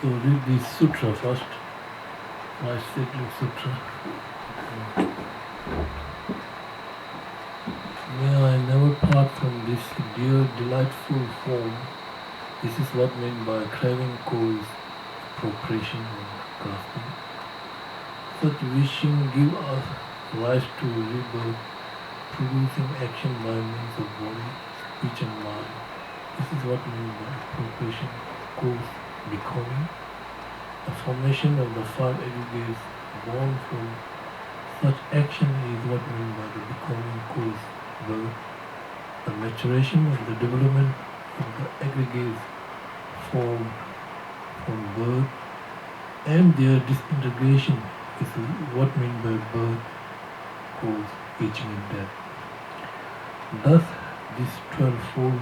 So read this sutra first, Right Cyclic Sutra. May I never part from this dear, delightful form. This is what meant by craving cause, appropriation and grasping. Such wishing give us rise to rebirth, producing action by means of body, speech and mind. This is what meant by appropriation, cause, becoming. The formation of the five aggregates born from such action is what meant by the becoming cause, birth. The maturation of the development of the aggregates formed from birth and their disintegration is what meant by birth, cause, aging and death. Thus, this 12-fold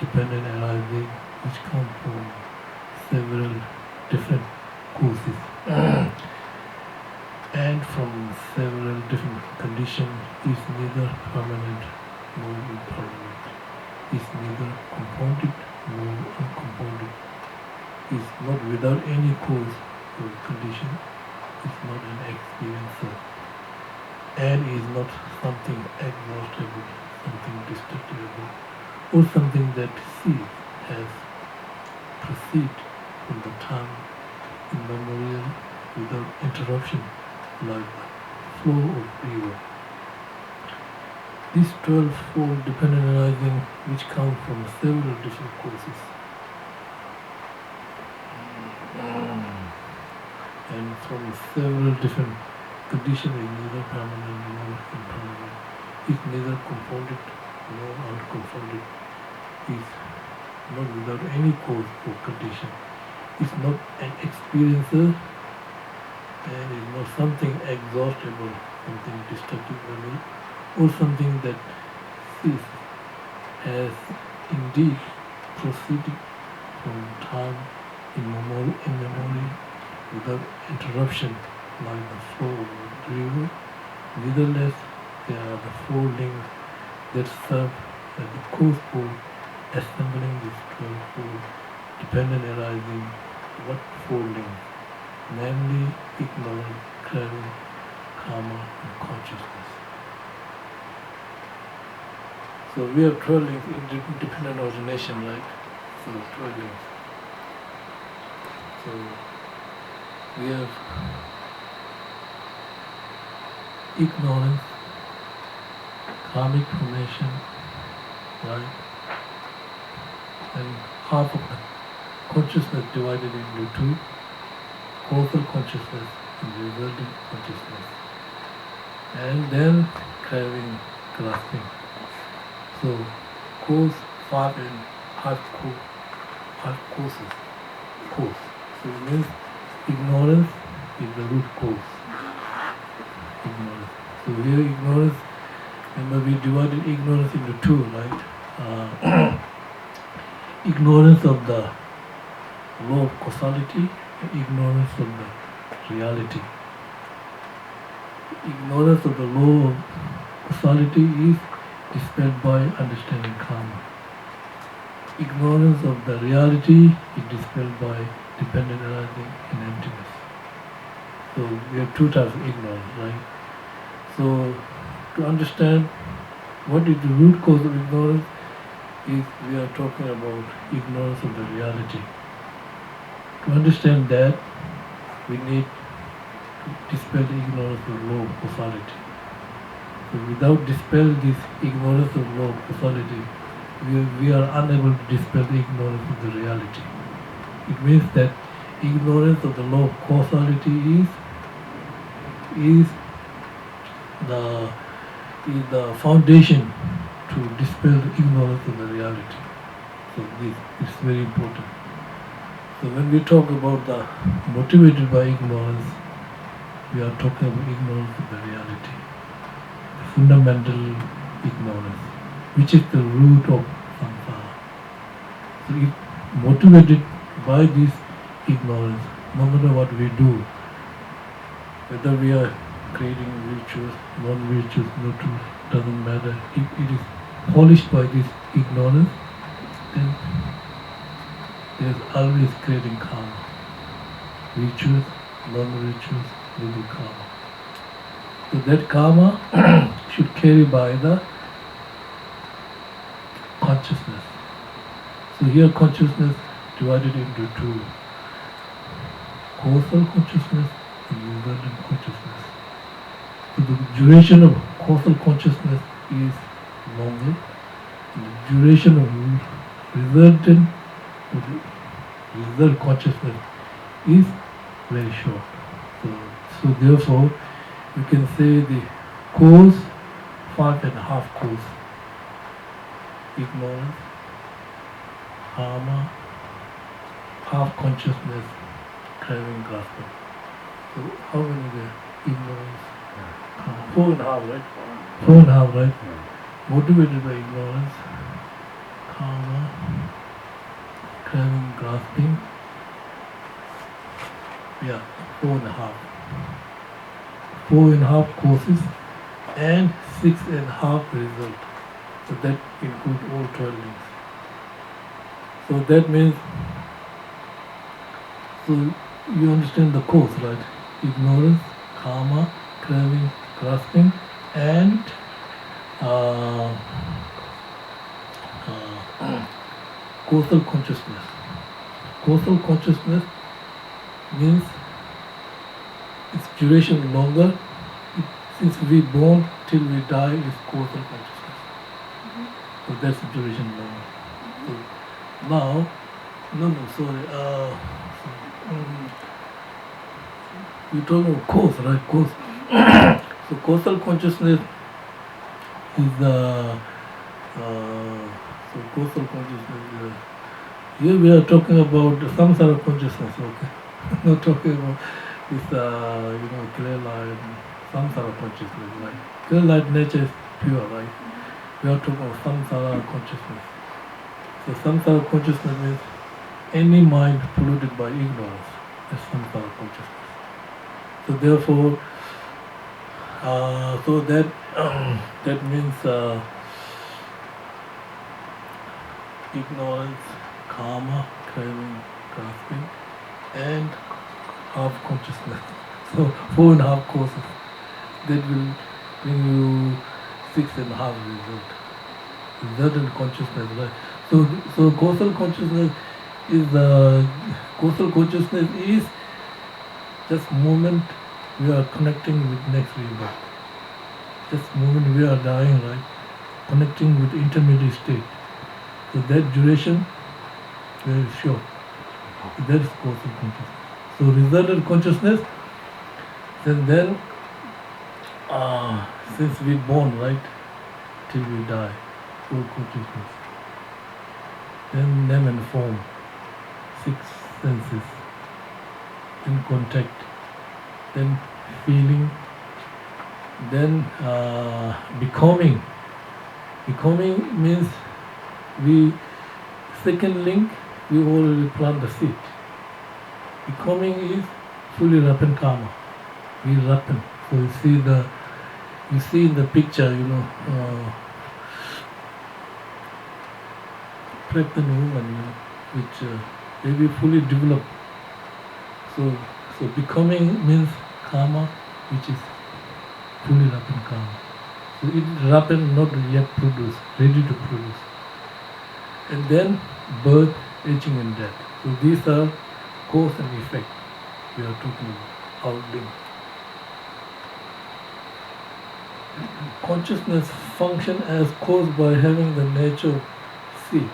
dependent arising which come from several different causes and from several different conditions is neither permanent nor impermanent, is neither compounded nor uncompounded, is not without any cause or condition, is not an experiencer, and is not something exhaustible, something destructible, or something that sees as proceed from the time immemorial without interruption, like the flow of river. These 12-fold dependent arising which come from several different causes and from several different conditions is neither permanent nor impermanent, is neither compounded nor unconfounded, is not without any cause or condition, is not an experiencer, and is not something exhaustible, something destructible, or something that sees has indeed proceeded from time immemorial without interruption, like the flow of the river. Nevertheless, there are the four links that serve as the cause for assembling this 12-fold dependent arising. What four links? Namely, ignorance, craving, karma, and consciousness. So we have 12 links in dependent origination, right? So 12 links. So we have ignorance, karmic formation, right? And half of the consciousness divided into two, causal consciousness and resulting consciousness. And then craving, grasping. So cause, five and half causes. Cause. So it means ignorance is the root cause. Ignorance. So here ignorance, remember we divided ignorance into two, right? Ignorance of the law of causality and ignorance of the reality. Ignorance of the law of causality is dispelled by understanding karma. Ignorance of the reality is dispelled by dependent arising and emptiness. So we have two types of ignorance, right? So to understand what is the root cause of ignorance is we are talking about ignorance of the reality. To understand that, we need to dispel the ignorance of the law of causality. So without dispelling this ignorance of law of causality, we are unable to dispel the ignorance of the reality. It means that ignorance of the law of causality is the foundation to dispel the ignorance of the reality. So this is very important. So when we talk about the motivated by ignorance, we are talking about ignorance of the reality, the fundamental ignorance, which is the root of samsara. So if motivated by this ignorance, no matter what we do, whether we are creating virtues, non-virtuous, neutral, doesn't matter. If it is polished by this ignorance, then there's always creating karma. virtuous, non-virtuous, will be karma. So that karma should carry by the consciousness. So here consciousness divided into two: causal consciousness and resultant consciousness. So the duration of causal consciousness is longer, and the duration of resultant result consciousness is very short. So therefore, you can say the cause, 5.5 cause: ignorance, karma, half consciousness, craving, grasping. So how many there? Ignorance, karma. 4.5, right? 4.5, right? Motivated by ignorance, karma, craving, grasping. Yeah, 4.5. 4.5 courses and 6.5 result. So that includes all 12 links. So that means, so you understand the course, right? Ignorance, karma, craving, grasping, and causal consciousness. Causal consciousness means its duration longer. Since we born till we die is causal consciousness. So that's the duration longer. So now, we talk about cause, right? Cause. So causal consciousness is the so causal consciousness. Here we are talking about some sort of consciousness, okay? Not talking about this, clear light, some sort of consciousness, right? Clear light nature is pure, right? We are talking about some sort of consciousness. So some sort of consciousness means any mind polluted by ignorance is some sort of consciousness. So therefore, so that means ignorance, karma, craving, grasping, and half consciousness. So 4.5 courses that will bring you 6.5 result. Resultant consciousness, right? So causal consciousness is just moment we are connecting with next rebirth. Just moment we are dying, right? Connecting with intermediate state. So that duration very short. That is causal consciousness. So resultant consciousness, then since we born, right, till we die, full consciousness. Then name and form, 6 senses. Then contact, then feeling, then becoming. Becoming means second link, we already plant the seed. Becoming is fully rapen karma. We rapen. So you see in the picture, pregnant woman, which they will fully develop. So becoming means karma, which is fully rapen karma. So it rapen, not yet produced, ready to produce. And then birth, aging and death. So these are cause and effect we are talking about, outlinked. Consciousness function as caused by having the nature of seed.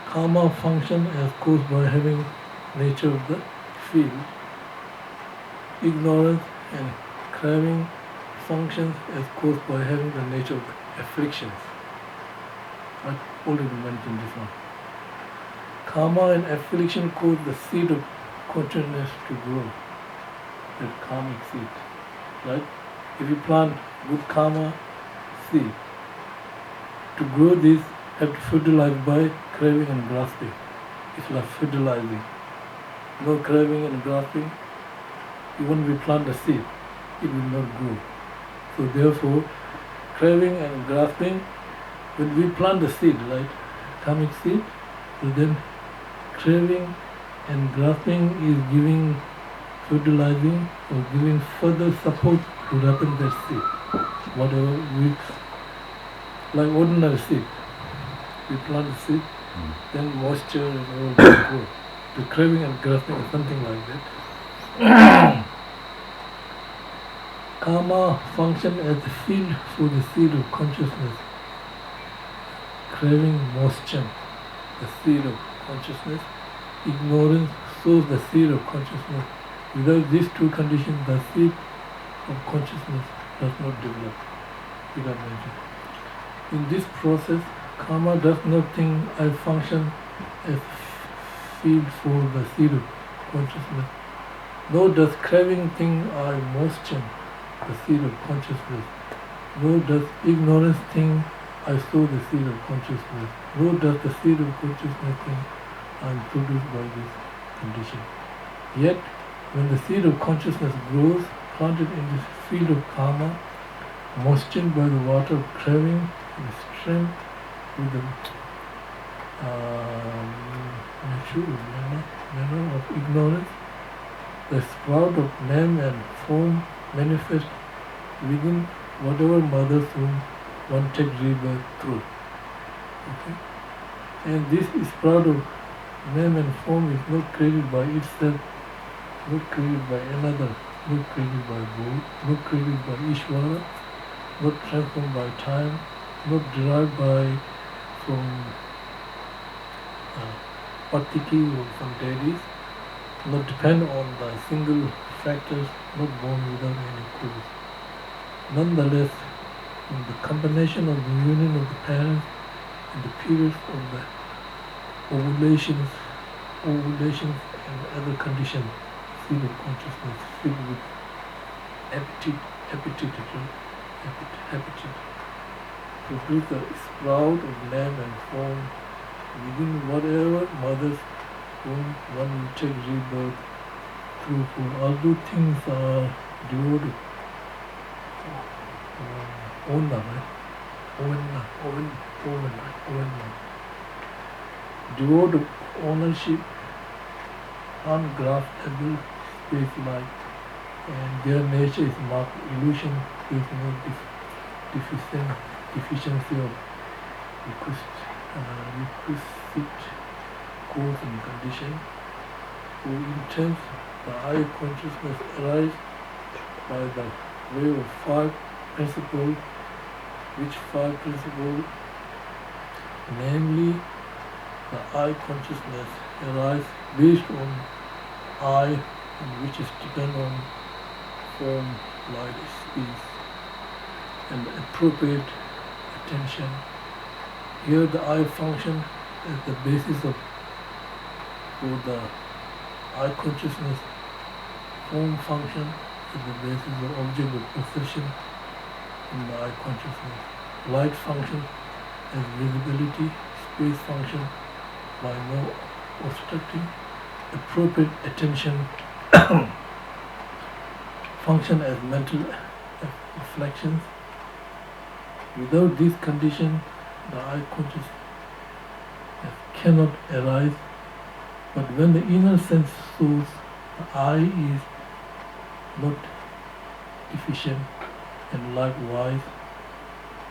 Karma function as caused by having nature of the field. Ignorance and craving functions as caused by having the nature of the afflictions. I already mentioned this one. Karma and affliction cause the seed of consciousness to grow. That karmic seed. Right? If you plant good karma seed, to grow this, have to fertilize by craving and grasping. It's like fertilizing. No craving and grasping, even we plant the seed, it will not grow. So therefore, craving and grasping, when we plant the seed, right, karmic seed, so then craving, And grasping is giving, fertilizing, or giving further support to ripen that seed. Whatever we, like ordinary seed, we plant a seed, then moisture and all that grow. The craving and grasping is something like that. Karma functions as a field for the seed of consciousness. Craving moisture, the seed of consciousness. Ignorance sows the seed of consciousness. Without these two conditions, the seed of consciousness does not develop. Without mention. In this process, karma does not think I function as field for the seed of consciousness. Nor does craving think I moisture the seed of consciousness. Nor does ignorance think I sow the seed of consciousness. Nor does the seed of consciousness think I am produced by this condition. Yet, when the seed of consciousness grows, planted in this field of karma, moistened by the water of craving and strength with the manner of ignorance, the sprout of name and form manifest within whatever mother's womb one takes rebirth through. Okay? And this sprout of name and form is not created by itself, not created by another, not created by God, not created by Ishvara, not transformed by time, not derived from Patiki or some deities, not depend on the single factors, not born without any cause. Nonetheless, in the combination of the union of the parents and the periods of the ovulations and other conditions, seed of consciousness filled with appetite, produce a sprout of name and form within whatever mother's womb one will take rebirth through food. Although things are devoted, devoid of ownership, ungraspable, space-like, and their nature is marked illusion. There is no deficiency of requisite cause and condition. For instance, the I consciousness arises by the way of five principles, which five principles, namely the I consciousness, arise based on I, and which is depend on form, light, speech, and appropriate attention. Here the I function as the basis of for the I consciousness, form function as the basis of object of perception in the I consciousness, light function as visibility, space function by no obstructing, appropriate attention function as mental reflections. Without this condition, the I consciousness cannot arise. But when the inner sense source, the I is not deficient, and likewise,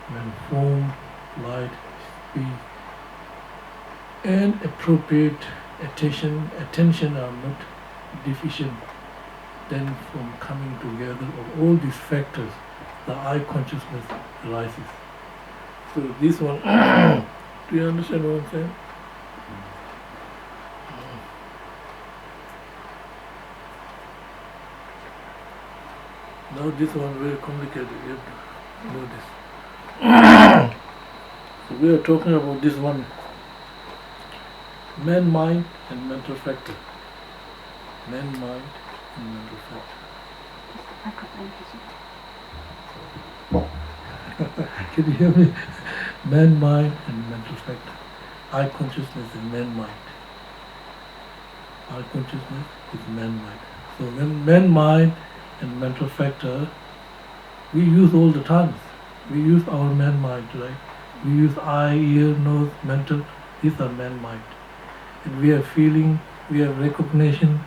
when form, light, speech, and appropriate attention are not deficient, then from coming together of all these factors, the I consciousness arises. So this one, do you understand what I'm saying? Now this one very complicated, you have to know this. So we are talking about this one, man, mind and mental factor. Man, mind and mental factor. Can you hear me? Man, mind and mental factor. I consciousness is man, mind. I consciousness is man, mind. So when man, mind and mental factor, we use all the times. We use our man, mind, right? We use eye, ear, nose, mental. These are man, mind. And we are feeling we have recognition,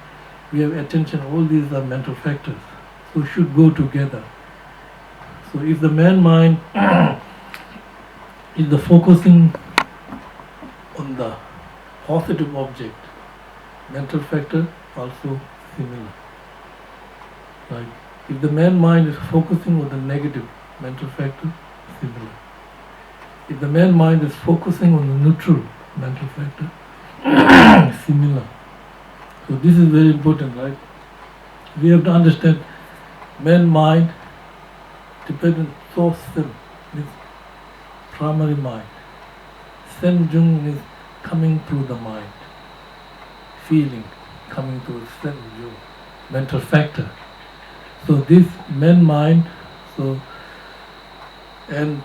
we have attention. All these are mental factors, so should go together. So if the man-mind is the focusing on the positive object, mental factor also similar. Right? If the man-mind is focusing on the negative, mental factor similar. If the man-mind is focusing on the neutral, mental factor similar. So this is very important, right? We have to understand man-mind dependent source sim means primary mind. Senjung is coming through the mind. Feeling coming through senjung, mental factor. So this man-mind, and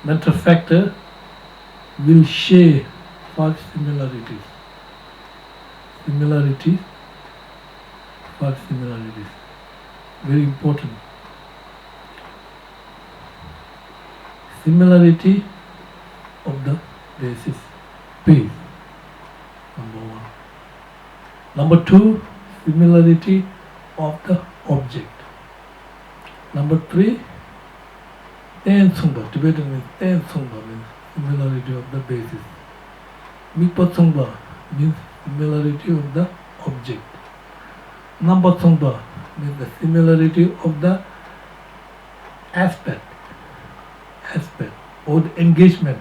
mental factor will share 5 similarities. 5 similarities. Very important. Similarity of the basis, base, number 1. Number 2, similarity of the object. Number 3, Tensungba, Tibetan means Tensungba means similarity of the basis. Mipatsungba means similarity of the object. Nampatsungba means the similarity of the aspect or the engagement,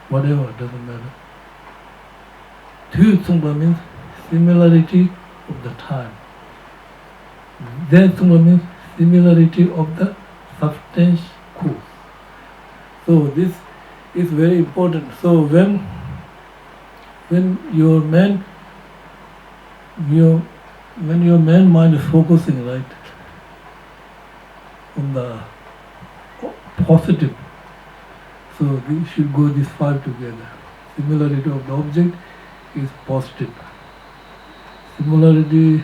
whatever, doesn't matter. Tsungba means similarity of the time. Tsungba means similarity of the substance course. So this is very important. So when your man mind is focusing right on the positive, so we should go these 5 together. Similarity of the object is positive. Similarity,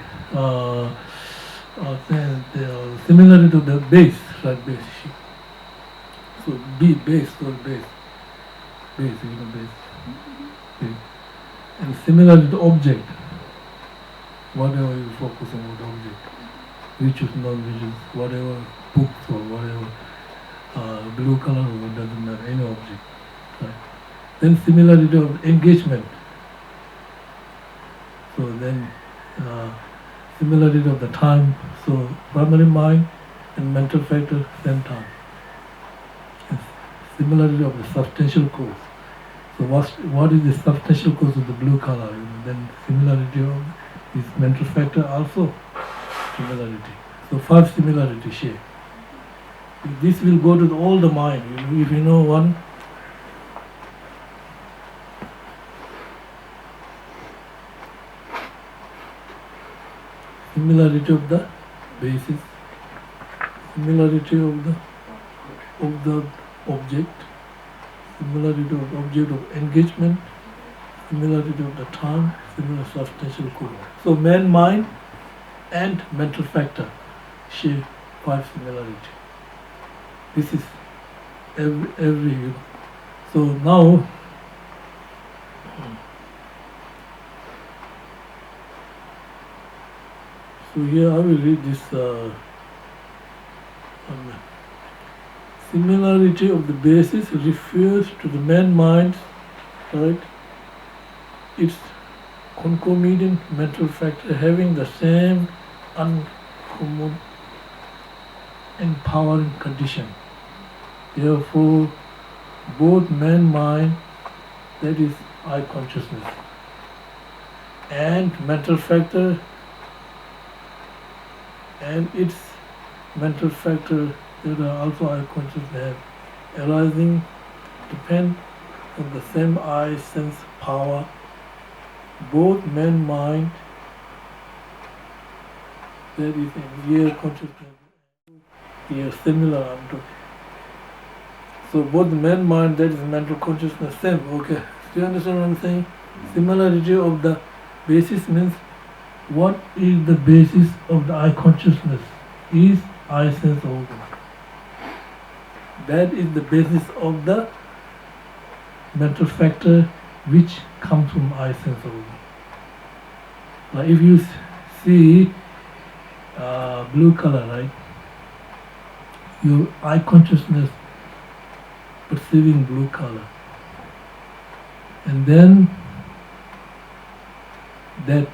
similarity to the base, right? Base. So base, base, base. And similarity to object, whatever you focus on the object, which is non-visual, whatever books or whatever, blue color or doesn't matter, any object. Right? Then similarity of engagement. So then similarity of the time. So primary mind and mental factor, same time. And similarity of the substantial cause. So what is the substantial cause of the blue color? Then similarity of this mental factor also similarity. So 5 similarity share. This will go to all the mind. If you know one, similarity of the basis, similarity of the object, similarity of object of engagement, similarity of the time, similar substantial cause. So man, mind, and mental factor share 5 similarity. This is every. So now, so here I will read this. Similarity of the basis refers to the man-mind, right? Its concomitant mental factor having the same uncommon empowering condition. Therefore, both man-mind, that is eye consciousness, and mental factor and its mental factor that are also eye consciousness arising depend on the same eye sense power. Both man-mind, that is in ear consciousness, ear similar, I'm talking. So both the man-mind, that is mental consciousness, same. Okay, do you understand what I'm saying? Similarity of the basis means what is the basis of the eye consciousness? Is eye sense organ. That is the basis of the mental factor which comes from eye sense organ. Like if you see blue color, right? Your eye consciousness perceiving blue color, and then that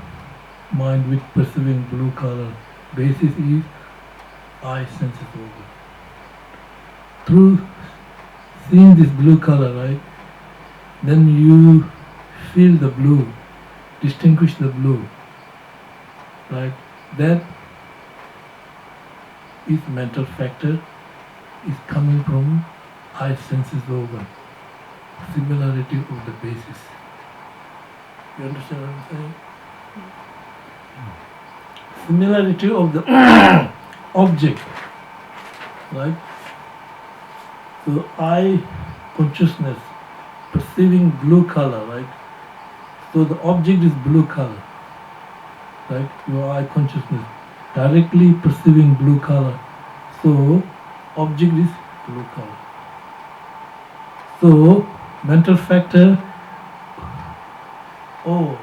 mind with perceiving blue color basis is eye senses organ. Through seeing this blue color, right? Then you feel the blue, distinguish the blue, right? That is mental factor is coming from eye senses organ. Similarity of the basis. You understand what I'm saying? Similarity of the object, right? So eye consciousness perceiving blue color, right? So the object is blue color, right? Your eye consciousness directly perceiving blue color. So object is blue color. So mental factor, oh,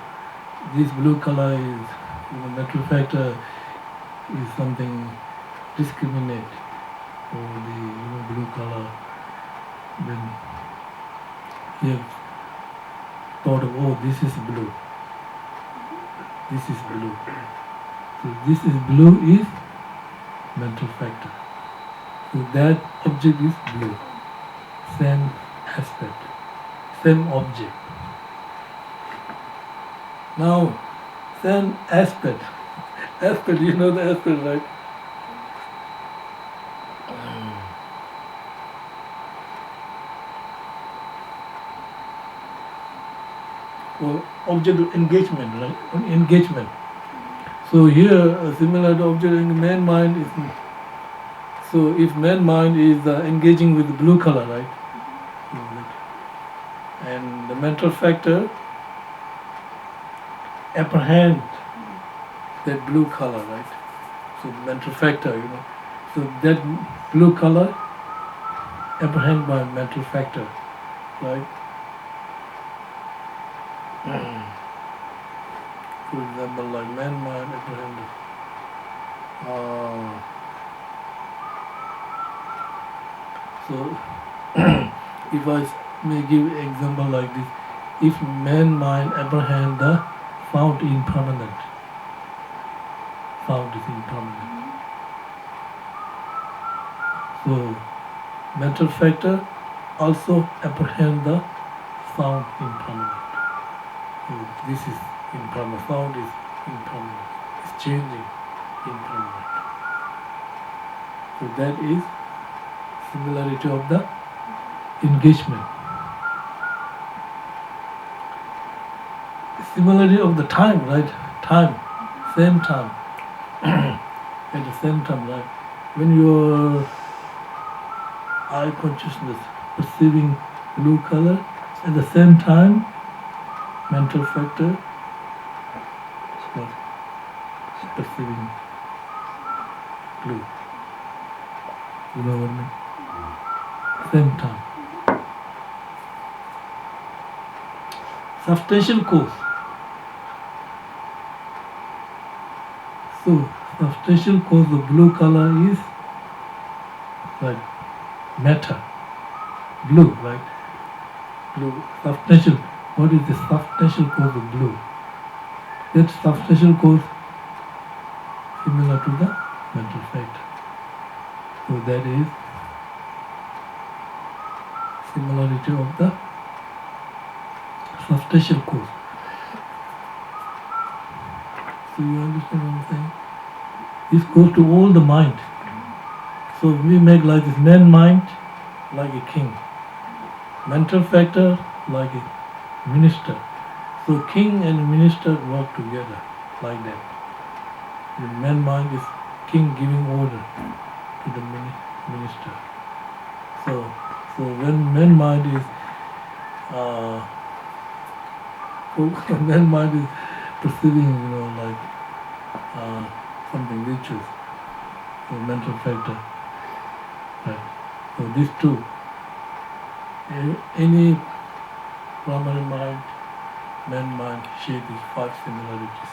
this blue color is, mental factor is something discriminate for the blue color. Then he have thought of, oh, this is blue. This is blue. So this is blue is mental factor. So that object is blue. Same aspect, same object. Now, same aspect. Aspect, you know the aspect, right? Well, object of engagement, right? Engagement. So here, similar to object in man mind is. So if man mind is engaging with the blue color, right? And the mental factor apprehend that blue color, right? So the mental factor, So that blue color apprehend by mental factor, right? For example, like man mind apprehend. So if I may give example like this, if man mind apprehend the sound impermanent, sound is impermanent. So mental factor also apprehend the sound impermanent. So this is impermanent, sound is impermanent, it's changing, impermanent. So that is similarity of the engagement. Similarity of the time, right? Time, same time. At the same time, right? When your eye consciousness perceiving blue color, at the same time, mental factor is perceiving blue. You know what I mean? Same time. Substantial cause. So, substantial cause of blue color is like matter. Blue, right? Blue. Substantial. What is the substantial cause of blue? That substantial cause similar to the mental factor. So that is similarity of the substantial cause. So you understand what I'm saying? This goes to all the mind. So we make like this man mind like a king. Mental factor like a minister. So king and minister work together like that. The man mind is king giving order to the minister. So when man mind is man mind is perceiving, like something which is the mental factor. Right. So these two, any primary mind, man mind, shape is 5 similarities.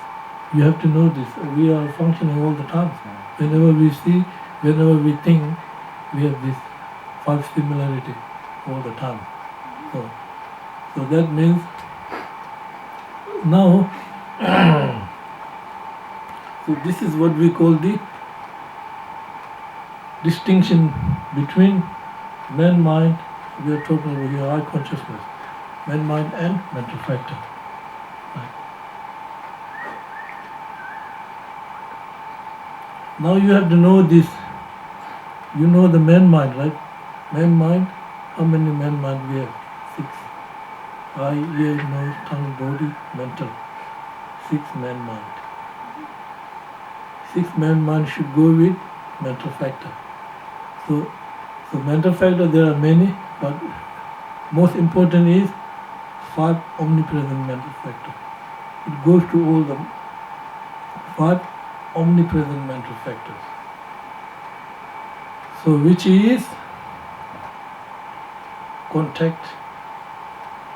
You have to know this. We are functioning all the time. Whenever we see, whenever we think, we have this 5 similarity all the time. So that means now, so this is what we call the distinction between man-mind, we are talking about here eye consciousness, man-mind and mental factor. Right. Now you have to know this, you know the man-mind, right? Man-mind, how many man-mind we have? 6. Eye, ear, nose, tongue, body, mental. 6 man-mind. 6 man-mind should go with mental factor. So mental factor, there are many, but most important is 5 omnipresent mental factor. It goes to all the 5 omnipresent mental factors. So which is contact,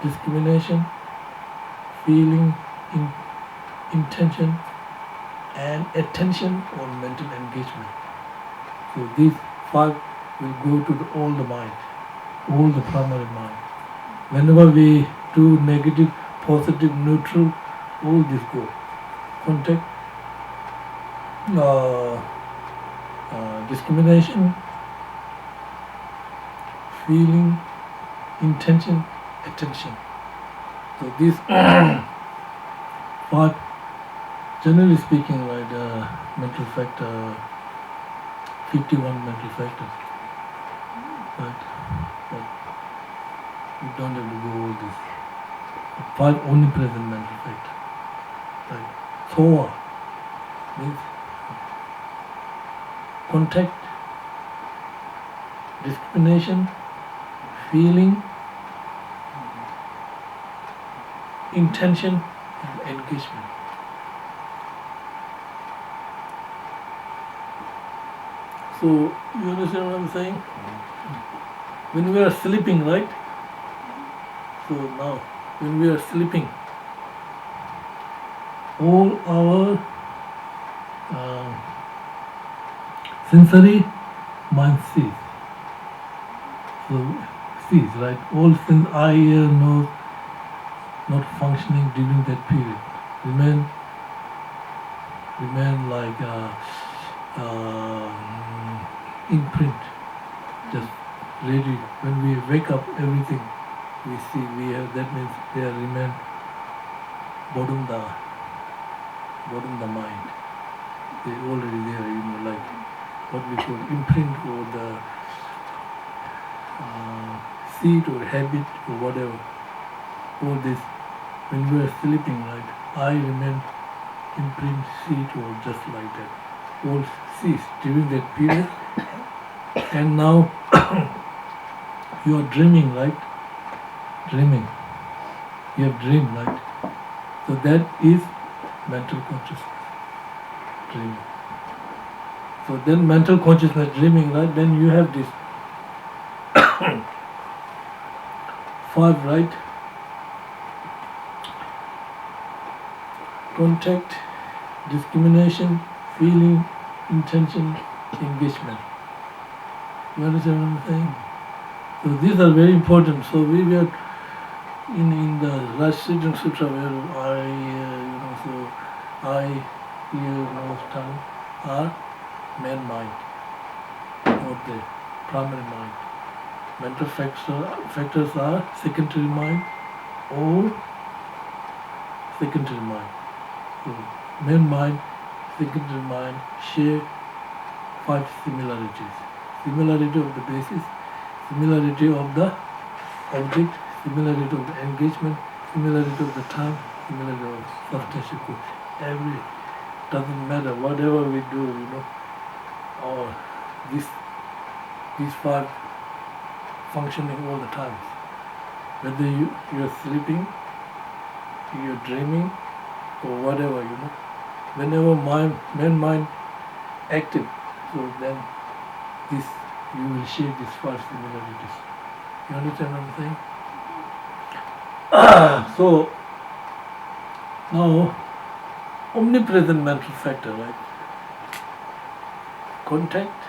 discrimination, feeling, intention, and attention or mental engagement. So these 5 will go to all the mind, all the primary mind. Whenever we do negative, positive, neutral, all this go. Contact, discrimination, feeling, intention, attention. So these 5, generally speaking, like mental factor, 51 mental factors. But we don't have to go all this. 5 omnipresent mental factors. Like Thoa means contact, discrimination, feeling, intention, and engagement. So you understand what I'm saying? When we are sleeping, right? So now, when we are sleeping, all our sensory mind cease. So cease, right? All sense, eye, ear, nose, not functioning during that period. Remain like imprint, just ready. When we wake up, everything we see, we have. That means they remain bottom the mind. They already there, like what we call imprint or the seed or habit or whatever. All this, when we are sleeping, right, I remain imprint, seed or just like that. All cease during that period. And now you are dreaming, right? Dreaming. You have dreamed, right? So that is mental consciousness. Dreaming. So then mental consciousness, dreaming, right? Then you have this 5, right? Contact, discrimination, feeling, intention, engagement. You understand what I'm saying? So these are very important. So we were in the Rajasiddhana Sutra where I, ear, nose, tongue are main mind, or the primary mind. Mental factors are secondary mind or secondary mind. So main mind, secondary mind share 5 similarities. Similarity of the basis, similarity of the object, similarity of the engagement, similarity of the time, similarity of substantial code. Every, doesn't matter, whatever we do, or these 5 functioning all the time. Whether you're sleeping, you're dreaming, or whatever, whenever main mind active, so then this you will share these 5 similarities. You understand what I'm saying? So now omnipresent mental factor, right? Contact,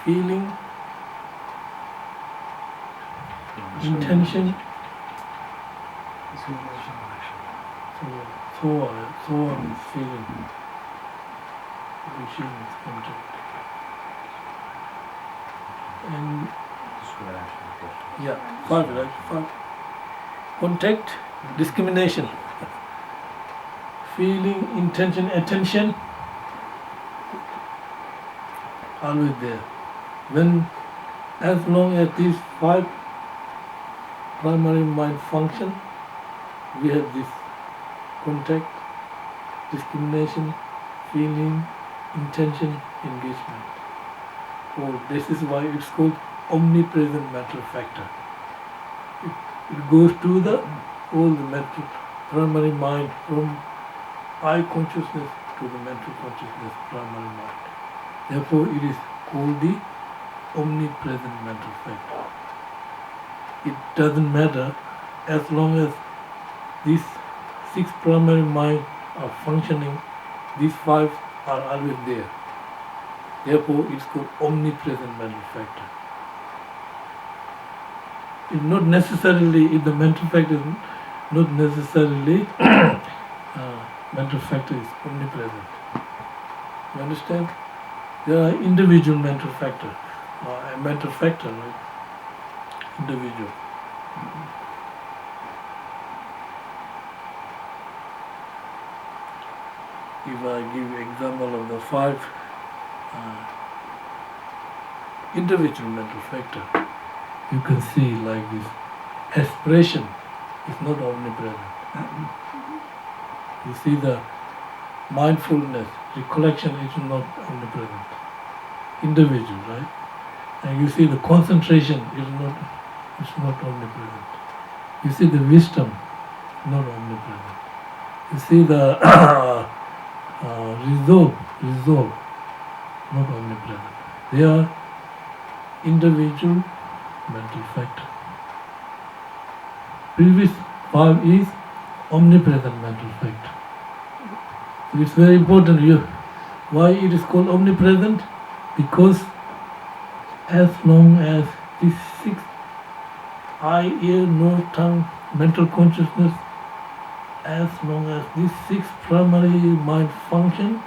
feeling, intention, so on is feeling, wishing is contact. And yeah, 5, right? 5. Contact, discrimination, feeling, intention, attention, always there. When, as long as these 5 primary mind function, we have this contact, discrimination, feeling, intention, engagement. Oh, this is why it's called omnipresent mental factor. It goes to the all the mental primary mind, from eye consciousness to the mental consciousness primary mind. Therefore, it is called the omnipresent mental factor. It doesn't matter as long as these 6 primary minds are functioning, these 5 are always there. Therefore, it's called omnipresent mental factor. It's not necessarily, if the mental factor is not necessarily mental factor is omnipresent. You understand? There are individual mental factor, a mental factor, right? Individual. If I give example of the 5 individual mental factor, you can see like this. Aspiration is not omnipresent. You see the mindfulness, recollection is not omnipresent. Individual, right? And you see the concentration is not omnipresent. You see the wisdom, not omnipresent. You see the resolve, not omnipresent. They are individual mental factor. Previous 5 is omnipresent mental factor. So it's very important here. Why it is called omnipresent? Because as long as these 6 eye, ear, nose, tongue, mental consciousness, as long as these 6 primary mind function,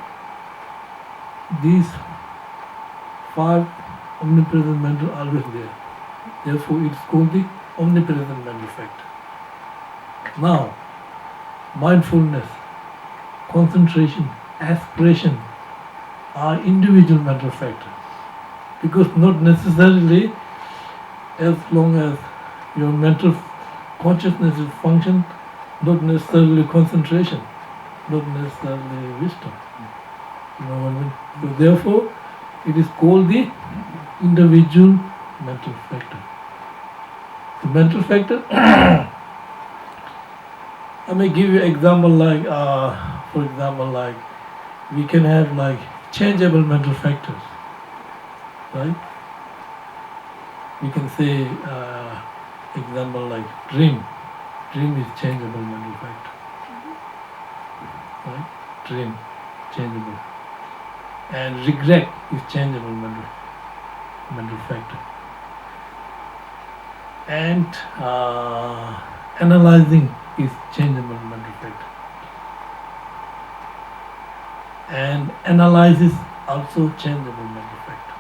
these 5 omnipresent mental always there. Therefore, it's called the omnipresent mental factor. Now, mindfulness, concentration, aspiration are individual mental factors. Because not necessarily, as long as your mental consciousness is function, not necessarily concentration, not necessarily wisdom. You know what I mean? So therefore, it is called the individual mental factor. The mental factor, I may give you example like, for example, like we can have like changeable mental factors, right? We can say, example like dream. Dream is changeable mental factor, right? Dream, changeable. And regret is changeable mental factor. And analyzing is changeable mental factor. And analysis also changeable mental factor.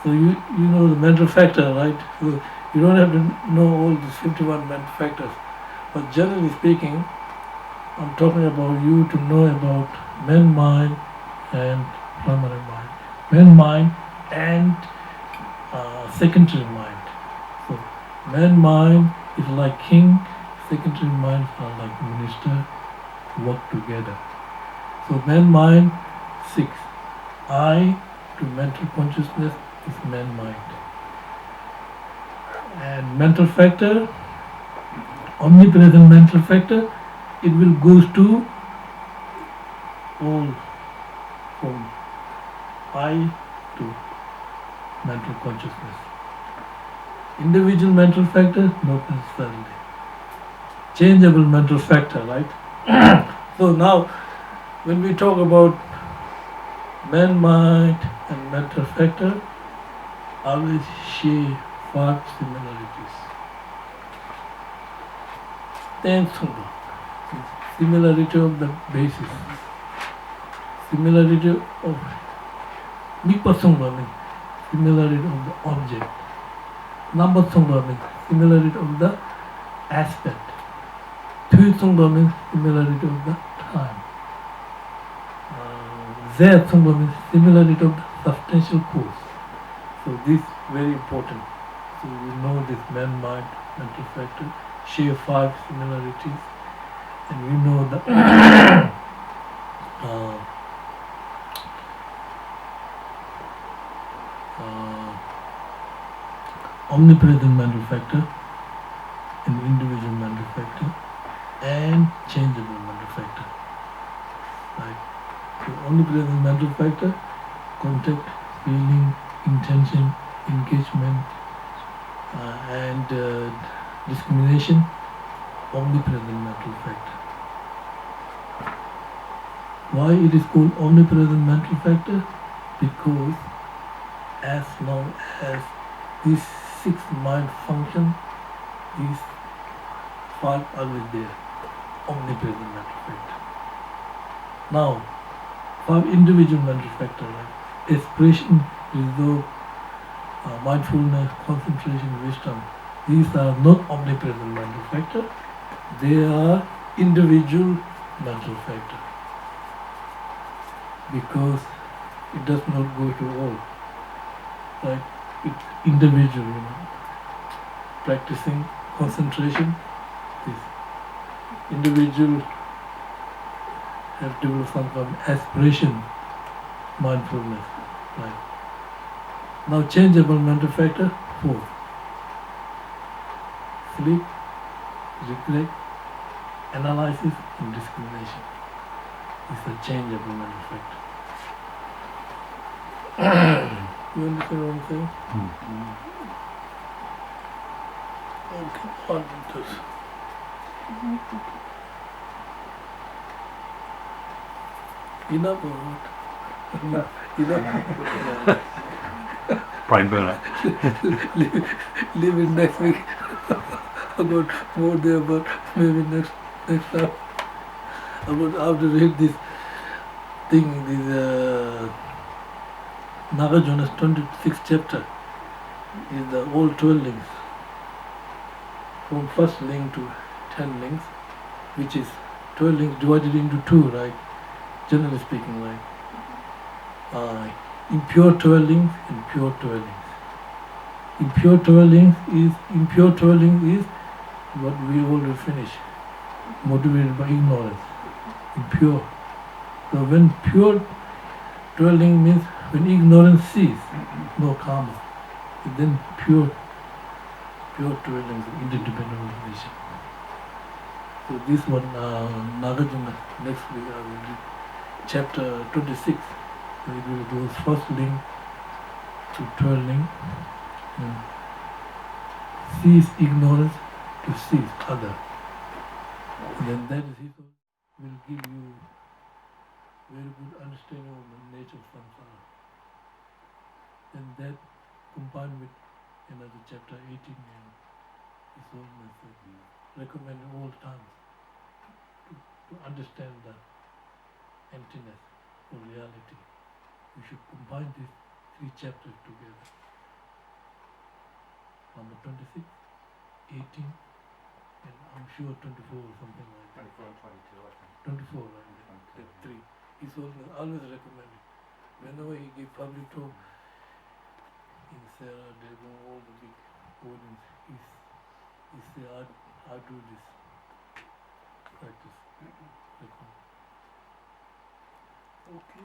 So you know the mental factor, right? So you don't have to know all these 51 mental factors. But generally speaking, I'm talking about you to know about main mind and primary mind. Main mind and secondary mind. So main mind is like king, secondary minds are like minister, work together. So main mind 6. I to mental consciousness is main mind. And mental factor, omnipresent mental factor, it will goes to all from I to mental consciousness. Individual mental factor, not necessarily. Changeable mental factor, right? So now, when we talk about man, mind, and mental factor, always share 5 similarities. Then similarity of the basis, similarity of means similarity of the object. Number means similarity of the aspect. Three means similarity of the time. Z means similarity of the substantial cause. So this very important. So we know this man, mind, mental factor share 5 similarities, and we know the omnipresent mental factor, an individual mental factor, and changeable mental factor. Right? So omnipresent mental factor, contact, feeling, intention, engagement, and discrimination, omnipresent mental factor. Why it is called omnipresent mental factor? Because as long as these 6 mind function, these 5 are always there, omnipresent mental factor. Now, 5 individual mental factor, like expression, resolve, mindfulness, concentration, wisdom. These are not omnipresent mental factor, they are individual mental factor. Because it does not go to all. Like it's individual, practicing concentration, this individual have developed some kind of aspiration, mindfulness. Right? Now changeable mental factor, 4. Sleep, regret, analysis, and discrimination. It's a changeable mental factor. You understand what I'm saying? Okay, on with this. Enough or what? Enough. Brain burner. Leave it next week. I got more there, but maybe next time. I have to read this thing, this Nagarjuna's 26th chapter is the all 12 links. From first link to 10 links, which is 12 links divided into 2, right? Generally speaking, like impure 12 links and pure 12 links. Impure 12 links is what we already finished, motivated by ignorance. Impure. So when pure 12 link means when ignorance ceases, no karma, then pure 12 links, interdependent relation. So this one, Nagarjuna, next week I will read chapter 26. So it will go first link to 12 link. Cease ignorance to cease other. And then that is his will give you very good understanding of the nature of samsara. And that combined with another chapter 18 and his own method, recommended all times to understand the emptiness or reality. We should combine these 3 chapters together. Number 26, 18, and I'm sure 24 or something like that. 24 and 22, I think. 24, right? The 3. He's always recommended. Whenever he gives public talk in Sarah, Devon, all the big audience, he say, I do this practice. Recommend. Okay.